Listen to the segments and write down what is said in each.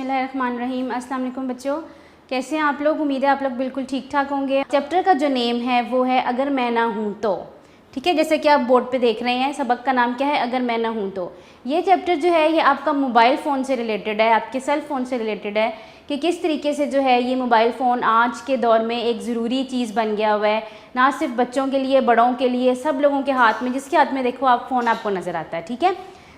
बिस्मिल्लाहिर्रहमानिर्रहीम। अस्सलाम वालेकुम बच्चों, कैसे हैं आप लोग। उम्मीद है आप लोग बिल्कुल ठीक ठाक होंगे। चैप्टर का जो नेम है वो है अगर मैं ना हूँ तो। ठीक है, जैसे कि आप बोर्ड पे देख रहे हैं, सबक का नाम क्या है, अगर मैं ना हूँ तो। ये चैप्टर जो है ये आपका मोबाइल फ़ोन से रिलेटेड है, आपके सेल फ़ोन से रिलेटेड है कि किस तरीके से जो है ये मोबाइल फ़ोन आज के दौर में एक ज़रूरी चीज़ बन गया हुआ है, ना सिर्फ बच्चों के लिए, बड़ों के लिए, सब लोगों के हाथ में, जिसके हाथ में देखो आप फ़ोन आपको नज़र आता है। ठीक है,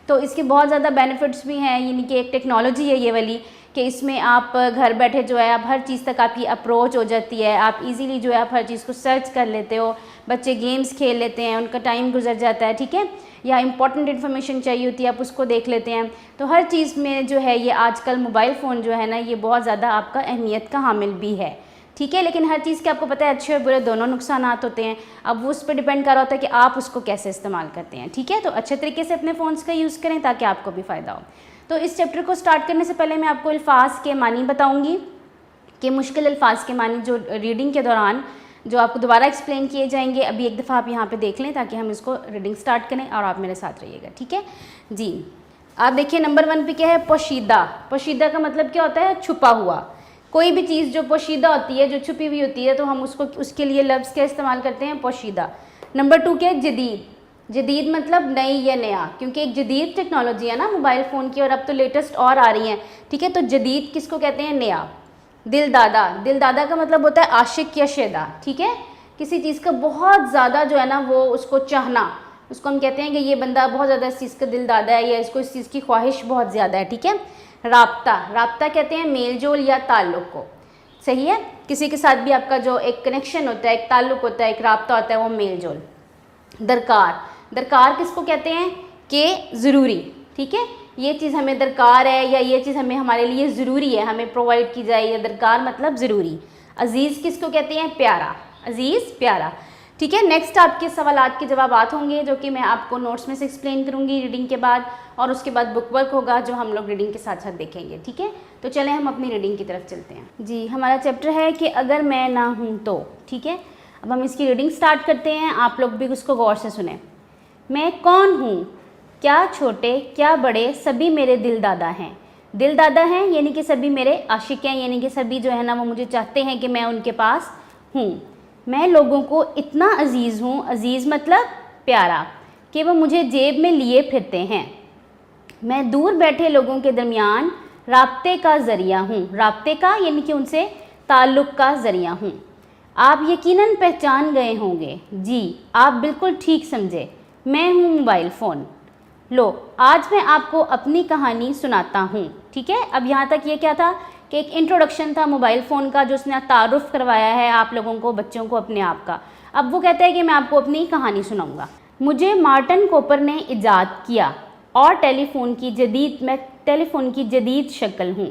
तो इसके बहुत ज़्यादा बेनिफिट्स भी हैं, यानी कि एक टेक्नोलॉजी है ये वाली कि इसमें आप घर बैठे जो है आप हर चीज़ तक आपकी अप्रोच हो जाती है, आप इजीली जो है आप हर चीज़ को सर्च कर लेते हो, बच्चे गेम्स खेल लेते हैं, उनका टाइम गुजर जाता है। ठीक है, या इंपॉर्टेंट इन्फॉर्मेशन चाहिए होती है आप उसको देख लेते हैं। तो हर चीज़ में जो है ये आजकल मोबाइल फ़ोन जो है ना ये बहुत ज़्यादा आपका अहमियत का हामिल भी है। ठीक है, लेकिन हर चीज़ के आपको पता है अच्छे और बुरे दोनों नुकसानात होते हैं। अब वो उस पर डिपेंड कर रहा होता है कि आप उसको कैसे इस्तेमाल करते हैं। ठीक है, तो अच्छे तरीके से अपने फ़ोन्स का यूज़ करें ताकि आपको भी फ़ायदा हो। तो इस चैप्टर को स्टार्ट करने से पहले मैं आपको अल्फाज के मानी बताऊँगी कि मुश्किल अल्फाज के मानी जो रीडिंग के दौरान जो आपको दोबारा एक्सप्लेन किए जाएंगे, अभी एक दफ़ा आप यहाँ पर देख लें ताकि हम इसको रीडिंग स्टार्ट करें और आप मेरे साथ रहिएगा। ठीक है जी, आप देखिए नंबर 1 पे क्या है, पोशीदा। पोशीदा का मतलब क्या होता है, छुपा हुआ। कोई भी चीज़ जो पोशीदा होती है, जो छुपी हुई होती है, तो हम उसको उसके लिए लफ्ज़ क्या इस्तेमाल करते हैं, पोशीदा। नंबर 2 क्या है, जदीद। जदीद मतलब नई या नया, क्योंकि एक जदीद टेक्नोलॉजी है ना मोबाइल फ़ोन की, और अब तो लेटेस्ट और आ रही हैं। ठीक है, तो जदीद किसको कहते हैं, नया। दिलदादा। दिलदादा का मतलब होता है आशिक या शेदा। ठीक है, किसी चीज़ का बहुत ज़्यादा जो है ना वो उसको चाहना, उसको हम कहते हैं कि ये बंदा बहुत ज़्यादा इस चीज़ का दिलदादा है या इसको इस चीज़ की ख्वाहिश बहुत ज़्यादा है। ठीक है, राब्ता। राब्ता कहते हैं मेल जोल या ताल्लुक़ को। सही है, किसी के साथ भी आपका जो एक कनेक्शन होता है, एक ताल्लुक़ होता है, एक राब्ता होता है, वो मेल जोल। दरकार। दरकार किसको कहते हैं कि ज़रूरी। ठीक है, ये चीज़ हमें दरकार है या ये चीज़ हमें हमारे लिए ज़रूरी है, हमें प्रोवाइड की जाए, या दरकार मतलब ज़रूरी। अज़ीज़ किसको कहते हैं, प्यारा। अज़ीज़ प्यारा। ठीक है, नेक्स्ट आपके सवालात के जवाबात होंगे जो कि मैं आपको नोट्स में से एक्सप्लेन करूँगी रीडिंग के बाद, और उसके बाद बुक वर्क होगा जो हम लोग रीडिंग के साथ साथ देखेंगे। ठीक है, तो चलें हम अपनी रीडिंग की तरफ चलते हैं। जी, हमारा चैप्टर है कि अगर मैं ना हूँ तो। ठीक है, अब हम इसकी रीडिंग स्टार्ट करते हैं, आप लोग भी उसको गौर से सुने। मैं कौन हूँ, क्या छोटे क्या बड़े सभी मेरे दिल दादा हैं। दिल दादा हैं यानी कि सभी मेरे आशिक हैं, यानी कि सभी जो है ना वो मुझे चाहते हैं कि मैं उनके पास हूँ। मैं लोगों को इतना अजीज़ हूँ, अजीज़ मतलब प्यारा, कि वो मुझे जेब में लिए फिरते हैं। मैं दूर बैठे लोगों के दरमियान राब्ते का ज़रिया हूँ। राब्ते का यानी कि उनसे ताल्लुक़ का ज़रिया हूँ। आप यकीनन पहचान गए होंगे, जी आप बिल्कुल ठीक समझे, मैं हूँ मोबाइल फ़ोन। लो आज मैं आपको अपनी कहानी सुनाता हूँ। ठीक है, अब यहाँ तक ये क्या था कि एक इंट्रोडक्शन था मोबाइल फ़ोन का, जो उसने तारुफ़ करवाया है आप लोगों को, बच्चों को अपने आप का। अब वो कहता है कि मैं आपको अपनी कहानी सुनाऊंगा। मुझे मार्टिन कूपर ने इजाद किया और मैं टेलीफ़ोन की जदीद शक्ल हूँ।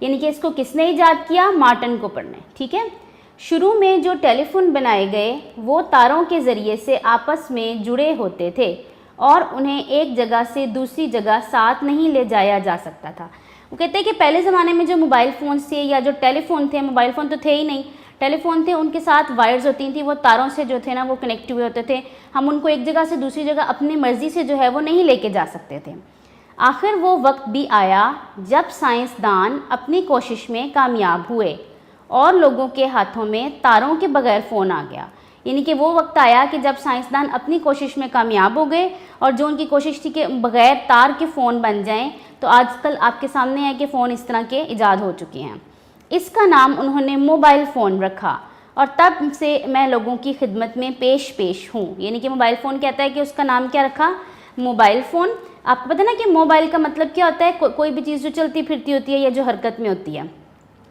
यानी कि इसको किसने इजाद किया, मार्टिन कूपर ने। ठीक है, शुरू में जो टेलीफ़ोन बनाए गए वो तारों के ज़रिए से आपस में जुड़े होते थे और उन्हें एक जगह से दूसरी जगह साथ नहीं ले जाया जा सकता था। वो कहते हैं कि पहले ज़माने में जो मोबाइल फ़ोन थे या जो टेलीफ़ोन थे, मोबाइल फ़ोन तो थे ही नहीं, टेलीफ़ोन थे, उनके साथ वायर्स होती थी, वो तारों से जो थे ना वो कनेक्ट हुए होते थे। हम उनको एक जगह से दूसरी जगह अपनी मर्ज़ी से जो है वो नहीं लेके जा सकते थे। आखिर वो वक्त भी आया जब साइंसदान अपनी कोशिश में कामयाब हुए और लोगों के हाथों में तारों के बगैर फ़ोन आ गया। यानी कि वो वक्त आया कि जब साइंसदान अपनी कोशिश में कामयाब हो गए और जो उनकी कोशिश थी कि बग़ैर तार के फ़ोन बन जाएं, तो आजकल आपके सामने है कि फ़ोन इस तरह के ईजाद हो चुके हैं। इसका नाम उन्होंने मोबाइल फ़ोन रखा और तब से मैं लोगों की खिदमत में पेश हूँ। यानी कि मोबाइल फ़ोन कहता है कि उसका नाम क्या रखा, मोबाइल फ़ोन। आपको पता ना कि मोबाइल का मतलब क्या होता है, कोई भी चीज़ जो चलती फिरती होती है या जो हरकत में होती है,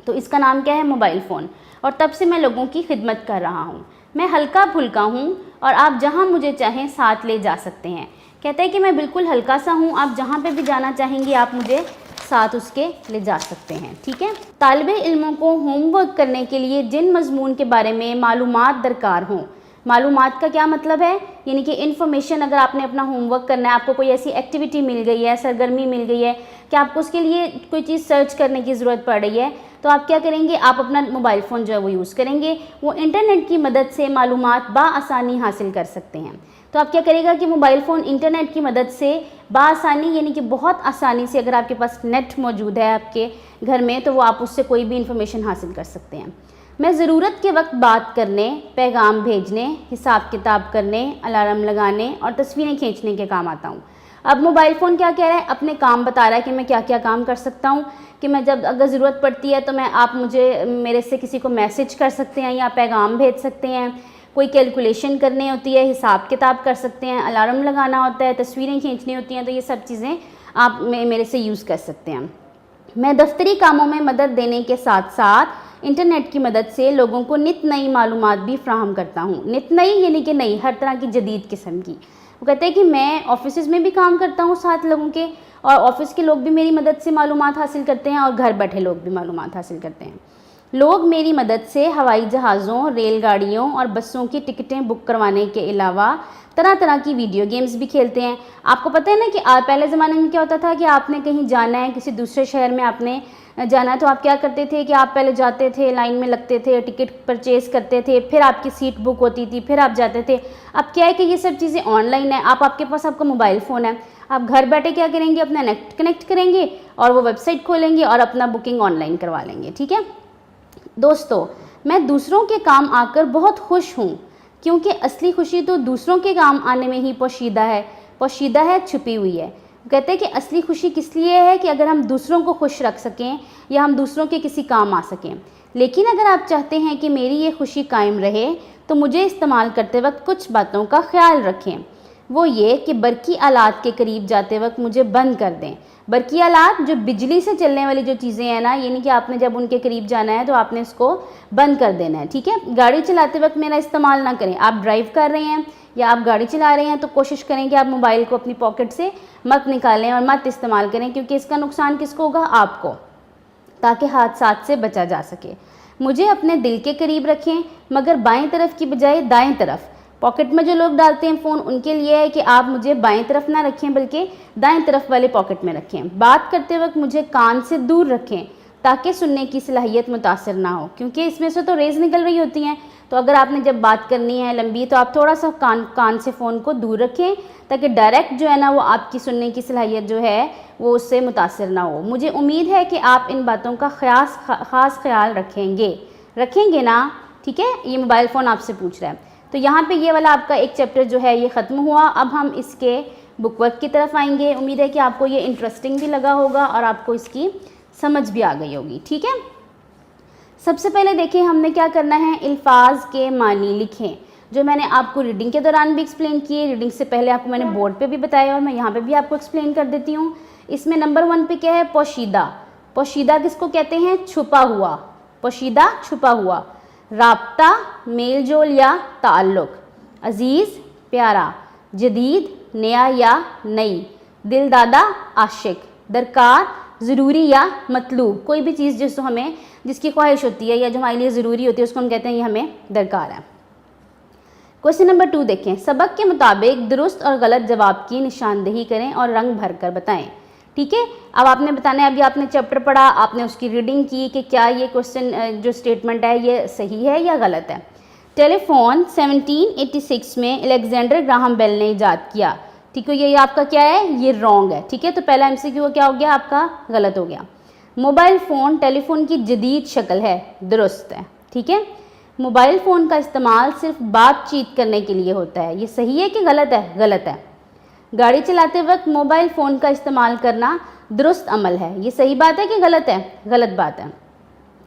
तो इसका नाम क्या है, मोबाइल फ़ोन। और तब से मैं लोगों की खिदमत कर रहा हूँ। मैं हल्का फुल्का हूँ और आप जहाँ मुझे चाहें साथ ले जा सकते हैं। कहता है कि मैं बिल्कुल हल्का सा हूँ, आप जहाँ पे भी जाना चाहेंगे आप मुझे साथ उसके ले जा सकते हैं। ठीक है, तालिबे इल्मों को होमवर्क करने के लिए जिन मज़मून के बारे में मालूमात दरकार हों। मालूमात का क्या मतलब है, यानी कि इन्फॉर्मेशन, अगर आपने अपना होमवर्क करना है, आपको कोई ऐसी एक्टिविटी मिल गई है, सरगर्मी मिल गई है कि आपको उसके लिए कोई चीज़ सर्च करने की ज़रूरत पड़ रही है, तो आप क्या करेंगे, आप अपना मोबाइल फ़ोन जो है वो यूज़ करेंगे, वो इंटरनेट की मदद से मालूमात बाआसानी हासिल कर सकते हैं। तो आप क्या करेगा कि मोबाइल फ़ोन इंटरनेट की मदद से बाआसानी यानी कि बहुत आसानी से, अगर आपके पास नेट मौजूद है आपके घर में, तो वो आप उससे कोई भी इंफॉर्मेशन हासिल कर सकते हैं। मैं ज़रूरत के वक्त बात करने, पैगाम भेजने, हिसाब किताब करने, अलार्म लगाने और तस्वीरें खींचने के काम आता हूँ। अब मोबाइल फ़ोन क्या कह रहा है, अपने काम बता रहा है कि मैं क्या क्या काम कर सकता हूँ, कि मैं जब अगर ज़रूरत पड़ती है तो आप मेरे से किसी को मैसेज कर सकते हैं या पैगाम भेज सकते हैं, कोई कैलकुलेशन करनी होती है, हिसाब किताब कर सकते हैं, अलार्म लगाना होता है, तस्वीरें खींचनी होती हैं, तो ये सब चीज़ें आप मेरे से यूज़ कर सकते हैं। मैं दफ्तरी कामों में मदद देने के साथ साथ इंटरनेट की मदद से लोगों को नित नई मालूमात भी फ्राहम करता हूँ। नित नई यानी कि नई, हर तरह की जदीद किस्म की। वो कहते हैं कि मैं ऑफिस में भी काम करता हूँ साथ लोगों के, और ऑफिस के लोग भी मेरी मदद से मालूमात हासिल करते हैं और घर बैठे लोग भी मालूमात हासिल करते हैं। लोग मेरी मदद से हवाई जहाज़ों, रेलगाड़ियों और बसों की टिकटें बुक करवाने के अलावा तरह तरह की वीडियो गेम्स भी खेलते हैं। आपको पता है ना कि पहले ज़माने में क्या होता था कि आपने कहीं जाना है, किसी दूसरे शहर में आपने जाना है, तो आप क्या करते थे कि आप पहले जाते थे, लाइन में लगते थे, टिकट परचेज़ करते थे, फिर आपकी सीट बुक होती थी, फिर आप जाते थे। अब क्या है कि ये सब चीज़ें ऑनलाइन है, आपके पास आपका मोबाइल फ़ोन है, आप घर बैठे क्या करेंगे, अपना नेट कनेक्ट करेंगे और वो वेबसाइट खोलेंगे और अपना बुकिंग ऑनलाइन करवा लेंगे। ठीक है दोस्तों, मैं दूसरों के काम आकर बहुत खुश हूँ, क्योंकि असली खुशी तो दूसरों के काम आने में ही पोशीदा है, छुपी हुई है। कहते हैं कि असली खुशी किस लिए है कि अगर हम दूसरों को खुश रख सकें या हम दूसरों के किसी काम आ सकें। लेकिन अगर आप चाहते हैं कि मेरी ये खुशी कायम रहे तो मुझे इस्तेमाल करते वक्त कुछ बातों का ख्याल रखें। वो ये कि बरकी आलात के करीब जाते वक्त मुझे बंद कर दें। बरकी आलात जो बिजली से चलने वाली जो चीज़ें हैं ना, यानी कि आपने जब उनके करीब जाना है तो आपने इसको बंद कर देना है। ठीक है, गाड़ी चलाते वक्त मेरा इस्तेमाल ना करें। आप ड्राइव कर रहे हैं या आप गाड़ी चला रहे हैं तो कोशिश करें कि आप मोबाइल को अपनी पॉकेट से मत निकालें और मत इस्तेमाल करें, क्योंकि इसका नुकसान किसको होगा, आपको, ताकि हादसात से बचा जा सके। मुझे अपने दिल के करीब रखें, मगर बाएं तरफ की बजाय दाएं तरफ। पॉकेट में जो लोग डालते हैं फ़ोन, उनके लिए है कि आप मुझे बाएं तरफ ना रखें बल्कि दाएं तरफ वाले पॉकेट में रखें। बात करते वक्त मुझे कान से दूर रखें ताकि सुनने की सलाहियत मुतासर ना हो, क्योंकि इसमें से तो रेज़ निकल रही होती हैं। तो अगर आपने जब बात करनी है लंबी, तो आप थोड़ा सा कान से फ़ोन को दूर रखें ताकि डायरेक्ट जो है ना वो आपकी सुनने की सलाहियत जो है वो उससे मुतासर ना हो। मुझे उम्मीद है कि आप इन बातों का ख़ास ख्याल रखेंगे ना। ठीक है, ये मोबाइल फ़ोन आपसे पूछ रहा है। तो यहाँ पे ये वाला आपका एक चैप्टर जो है ये ख़त्म हुआ। अब हम इसके बुक वर्क की तरफ आएंगे। उम्मीद है कि आपको ये इंटरेस्टिंग भी लगा होगा और आपको इसकी समझ भी आ गई होगी। ठीक है, सबसे पहले देखिए हमने क्या करना है, अल्फाज के मानी लिखें, जो मैंने आपको रीडिंग के दौरान भी एक्सप्लेन किए। रीडिंग से पहले आपको मैंने बोर्ड पे भी बताया और मैं यहाँ पे भी आपको एक्सप्लेन कर देती हूँ। इसमें नंबर 1 पे क्या है, पोशीदा। पोशीदा किसको कहते हैं, छुपा हुआ, पोशीदा छुपा हुआ। राब्ता मेल जोल या ताल्लुक़। अज़ीज़ प्यारा। जदीद नया या नई। दिलदादा आशिक। दरकार ज़रूरी या मतलूब, कोई भी चीज़ जिसकी ख्वाहिश होती है या जो हमारे लिए ज़रूरी होती है उसको हम कहते हैं ये हमें दरकार है। क्वेश्चन नंबर 2 देखें, सबक के मुताबिक दुरुस्त और गलत जवाब की निशानदेही करें और रंग भर कर बताएं। ठीक है, अब आपने बताना है, अभी आपने चैप्टर पढ़ा, आपने उसकी रीडिंग की कि क्या ये क्वेश्चन जो स्टेटमेंट है ये सही है या गलत है। टेलीफोन 1786 में अलेक्जेंडर ग्राहम बेल ने ईजाद किया। ठीक है, ये आपका क्या है, ये रॉन्ग है। ठीक है, तो पहला MCQ क्या हो गया आपका, गलत हो गया। मोबाइल फ़ोन टेलीफोन की जदीद शक्ल है, दुरुस्त है। ठीक है, मोबाइल फ़ोन का इस्तेमाल सिर्फ बातचीत करने के लिए होता है, ये सही है कि गलत है, गलत है। गाड़ी चलाते वक्त मोबाइल फ़ोन का इस्तेमाल करना दुरुस्त अमल है, ये सही बात है कि गलत है, गलत बात है।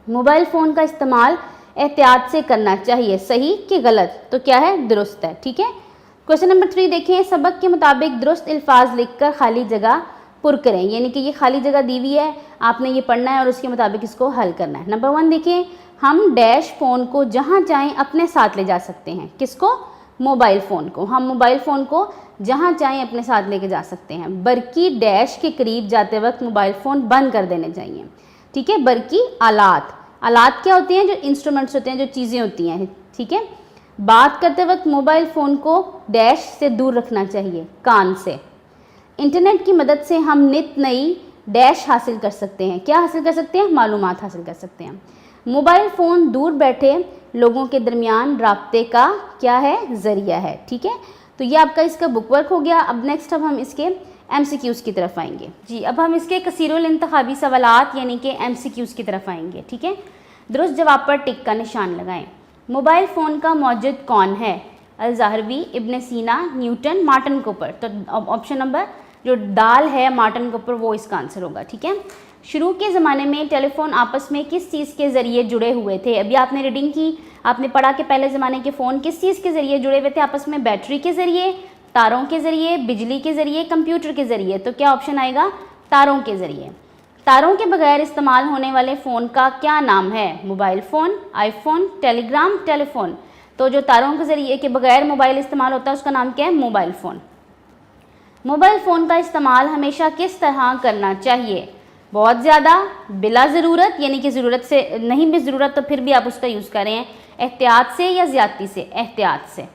मोबाइल फ़ोन का इस्तेमाल एहतियात से करना चाहिए, सही कि गलत, तो क्या है, दुरुस्त है। ठीक है, क्वेश्चन नंबर 3 देखें, सबक के मुताबिक दुरुस्त अल्फाज लिखकर खाली जगह पुर करें, यानी कि ये खाली जगह दी हुई है, आपने ये पढ़ना है और उसके मुताबिक इसको हल करना है। नंबर 1 देखें, हम डैश फ़ोन को जहाँ चाहें अपने साथ ले जा सकते हैं। किसको, मोबाइल फ़ोन को। हम मोबाइल फ़ोन को जहाँ चाहें अपने साथ लेके जा सकते हैं। बरकी डैश के करीब जाते वक्त मोबाइल फ़ोन बंद कर देने चाहिए। ठीक है, बरकी आलात, आलात क्या होते हैं, जो इंस्ट्रूमेंट्स होते हैं, जो चीज़ें होती हैं। ठीक है, बात करते वक्त मोबाइल फ़ोन को डैश से दूर रखना चाहिए, कान से। इंटरनेट की मदद से हम नित नई डैश हासिल कर सकते हैं। क्या हासिल कर सकते हैं? मालूमात हासिल कर सकते हैं। मोबाइल फ़ोन दूर बैठे लोगों के दरमियान राब्ते का क्या है? ज़रिया है। ठीक है, तो ये आपका इसका बुक वर्क हो गया। अब नेक्स्ट हम इसके MCQs की तरफ आएंगे। जी, अब हम इसके कसीरुल इंतखाबी सवालात यानी कि MCQs की तरफ आएंगे। ठीक है, दुरुस्त जवाब पर टिक का निशान लगाएं। मोबाइल फ़ोन का मौजूद कौन है? अल-ज़ाहरवी, इब्न सीना, न्यूटन, मार्टिन कूपर। तो ऑप्शन नंबर जो दाल है मार्टिन कूपर वो इसका आंसर होगा। ठीक है, शुरू के ज़माने में टेलीफोन आपस में किस चीज़ के ज़रिए जुड़े हुए थे? अभी आपने रीडिंग की, आपने पढ़ा कि पहले ज़माने के फ़ोन किस चीज़ के ज़रिए जुड़े हुए थे आपस में? बैटरी के ज़रिए, तारों के ज़रिए, बिजली के ज़रिए, कंप्यूटर के ज़रिए। तो क्या ऑप्शन आएगा? तारों के ज़रिए। तारों के बगैर इस्तेमाल होने वाले फ़ोन का क्या नाम है? Mobile phone, iPhone, Telegram, telephone. तो जो तारों के ज़रिए के बगैर मोबाइल इस्तेमाल होता है उसका नाम क्या है? Mobile phone. मोबाइल फ़ोन का इस्तेमाल हमेशा किस तरह करना चाहिए? बहुत ज़्यादा, बिला ज़रूरत यानी कि ज़रूरत से नहीं भी ज़रूरत तो फिर भी आप उसका यूज़ करें, एहतियात से या ज़्यादती से? एहतियात से।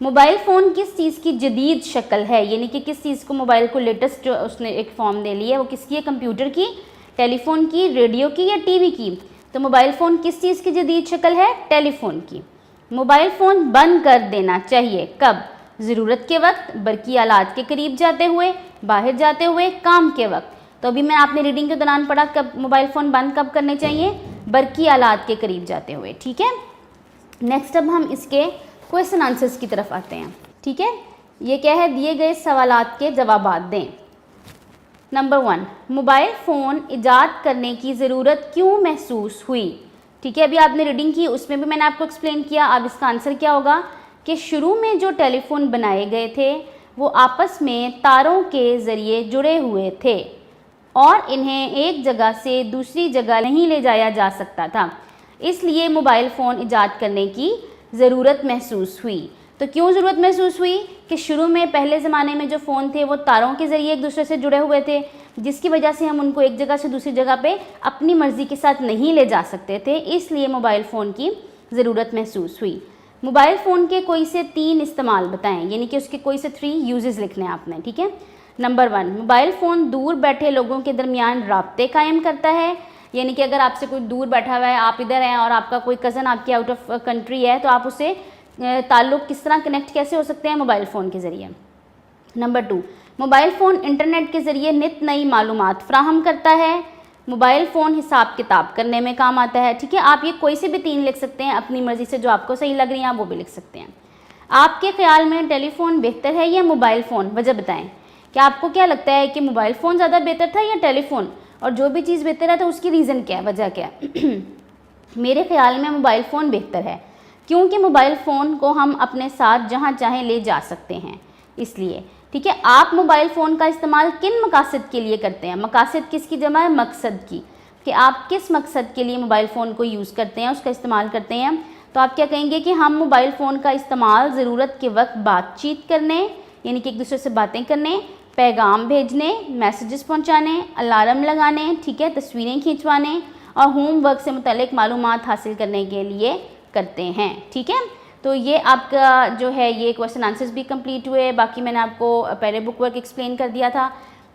मोबाइल फ़ोन किस चीज़ की जदीद शक्ल है? यानी कि किस चीज़ को मोबाइल को लेटेस्ट जो उसने एक फॉर्म दे ली है वो किसकी है? कंप्यूटर की, टेलीफोन की, रेडियो की या टीवी की? तो मोबाइल फ़ोन किस चीज़ की जदीद शक्ल है? टेलीफोन की। मोबाइल फ़ोन बंद कर देना चाहिए कब? ज़रूरत के वक्त, बरकी आलात के करीब जाते हुए, बाहर जाते हुए, काम के वक्त। तो अभी मैं आपने रीडिंग के दौरान पढ़ा कब मोबाइल फ़ोन बंद कब करने चाहिए? बरकी आलात के करीब जाते हुए। ठीक है, नेक्स्ट अब हम इसके क्वेश्चन आंसर्स की तरफ आते हैं। ठीक है, ये क्या है? दिए गए सवालात के जवाबात दें। नंबर 1, मोबाइल फ़ोन ईजाद करने की ज़रूरत क्यों महसूस हुई? ठीक है, अभी आपने रीडिंग की उसमें भी मैंने आपको एक्सप्लेन किया। अब इसका आंसर क्या होगा कि शुरू में जो टेलीफोन बनाए गए थे वो आपस में तारों के ज़रिए जुड़े हुए थे और इन्हें एक जगह से दूसरी जगह नहीं ले जाया जा सकता था, इसलिए मोबाइल फ़ोन ईजाद करने की ज़रूरत महसूस हुई। तो क्यों ज़रूरत महसूस हुई? कि शुरू में पहले ज़माने में जो फ़ोन थे वो तारों के ज़रिए एक दूसरे से जुड़े हुए थे, जिसकी वजह से हम उनको एक जगह से दूसरी जगह पे अपनी मर्ज़ी के साथ नहीं ले जा सकते थे, इसलिए मोबाइल फ़ोन की ज़रूरत महसूस हुई। मोबाइल फ़ोन के कोई से 3 इस्तेमाल बताएं, यानी कि उसके कोई से 3 यूजेस लिखने हैं आपने। ठीक है, नंबर 1, मोबाइल फ़ोन दूर बैठे लोगों के दरमियान राब्ते कायम करता है, यानी कि अगर आपसे कोई दूर बैठा हुआ है, आप इधर हैं और आपका कोई कज़न आपकी आउट ऑफ कंट्री है, तो आप उससे ताल्लुक़ किस तरह कनेक्ट कैसे हो सकते हैं? मोबाइल फ़ोन के ज़रिए। नंबर 2, मोबाइल फ़ोन इंटरनेट के ज़रिए नित नई मालूमात फ़राहम करता है। मोबाइल फ़ोन हिसाब किताब करने में काम आता है। ठीक है, आप ये कोई से भी 3 लिख सकते हैं अपनी मर्ज़ी से, जो आपको सही लग रही है आप वो भी लिख सकते हैं। आपके ख़्याल में टेलीफोन बेहतर है या मोबाइल फ़ोन? वजह बताएं। क्या आपको क्या लगता है कि मोबाइल फ़ोन ज़्यादा बेहतर था या टेलीफोन? और जो भी चीज़ बेहतर है तो उसकी रीज़न क्या है, वजह क्या है? मेरे ख़्याल में मोबाइल फ़ोन बेहतर है, क्योंकि मोबाइल फ़ोन को हम अपने साथ जहाँ चाहें ले जा सकते हैं, इसलिए। ठीक है, आप मोबाइल फ़ोन का इस्तेमाल किन मकासद के लिए करते हैं? मकासद किसकी जमा है? मकसद की, कि आप किस मकसद के लिए मोबाइल फ़ोन को यूज़ करते हैं, उसका इस्तेमाल करते हैं। तो आप क्या कहेंगे कि हम मोबाइल फ़ोन का इस्तेमाल ज़रूरत के वक्त बातचीत करने, यानी कि एक दूसरे से बातें करने, पैगाम भेजने, मैसेजेस पहुंचाने, अलार्म लगाने, ठीक है, तस्वीरें खिंचवाने और होमवर्क से मुतालिक मालूमात हासिल करने के लिए करते हैं। ठीक है, तो ये आपका जो है ये क्वेश्चन आंसर्स भी कंप्लीट हुए। बाकी मैंने आपको पहले बुक वर्क एक्सप्लेन कर दिया था,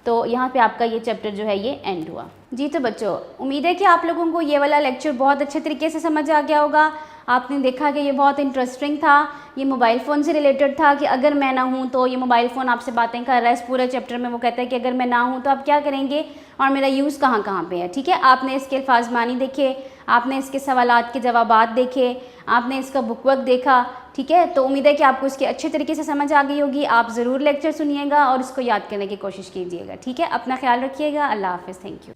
तो यहाँ पे आपका ये चैप्टर जो है ये एंड हुआ। जी तो बच्चों, उम्मीद है कि आप लोगों को ये वाला लेक्चर बहुत अच्छे तरीके से समझ आ गया होगा। आपने देखा कि ये बहुत इंटरेस्टिंग था, ये मोबाइल फ़ोन से रिलेटेड था कि अगर मैं ना हूँ तो ये मोबाइल फ़ोन आपसे बातें कर रहा है। इस पूरे चैप्टर में वो कहता है कि अगर मैं ना हूँ तो आप क्या करेंगे और मेरा यूज़ कहाँ कहाँ पे है। ठीक है, आपने इसके अल्फाज मानी देखे, आपने इसके सवालात के जवाबात देखे, आपने इसका बुक वर्क देखा। ठीक है, तो उम्मीद है कि आपको इसकी अच्छे तरीके से समझ आ गई होगी। आप ज़रूर लेक्चर सुनिएगा और इसको याद करने की कोशिश कीजिएगा। ठीक है, अपना ख्याल रखिएगा। अल्लाह हाफ़िज़। Thank you.